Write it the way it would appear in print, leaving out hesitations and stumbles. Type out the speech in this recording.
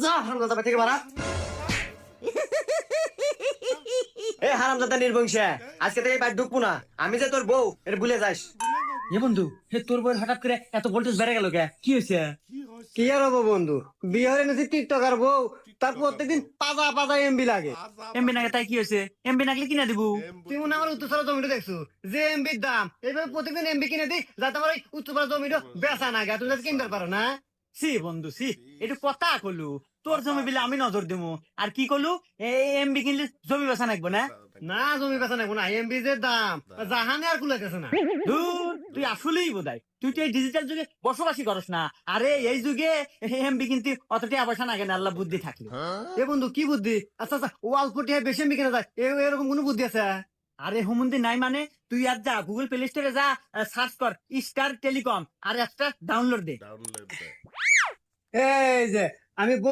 যা হারামজাদা থেকে বাড়া। এ হারামজাদা নির্বংশে, আজকে থেকে বাইর ঢুকবো না। আমি যে তোর বউ এটা ভুলে যাস। এ বন্ধু, হে তোর বউয়ের হঠাৎ করে এত ভোল্টেজ বেড়ে গেল কে? কি হয়েছে? কি আর হবো বন্ধু, বিহারে এনেছি টিকটকার বউ, তার প্রত্যেকদিন পাজা পাজা এমবি লাগে। এমবি নাগে তাই কি হয়েছে? এমবি নাগলে কিনা দিব? তুই মনে হয় আমার উত্তরপাড়া জমিটা দেখছো, যে এমবির দাম, এইভাবে প্রত্যেকদিন এমবি কিনে দিই যাতে আমার ওই উত্তরপাড়া জমিটা বেচা না গে, তুমি যাতে কিনতে পারো না। সি বন্ধু সি, একটু কথা কলু। তোর জমি বিলে আমি নজর দেবো আর কি কলু? এমবি কিনলে জমি বেচা নাকবো না? না জমি বেচা নেবো না, এমবি যে দাম জাহানে আর কুলাইতেছে না। ধুর, তুই আসলেই বোধাই তুই তো এই ডিজিটাল যুগে বসবাসী করস না। আরে এই যুগে এমবি কিনতে অতটি আবাসা নাগে না, আল্লাহ বুদ্ধি থাকলে। এ বন্ধু কি বুদ্ধি? আচ্ছা আচ্ছা, ওয়াল ফুটিয়ে বেশি এমবি কিনা যায়, এরকম কোনো বুদ্ধি আছে? আরে হুমুন্দি নাই মানে? তুই আর যা গুগল প্লে স্টোরে যা, সার্চ কর স্টার টেলিকম আর একটা ডাউনলোড দে। এই যে আমি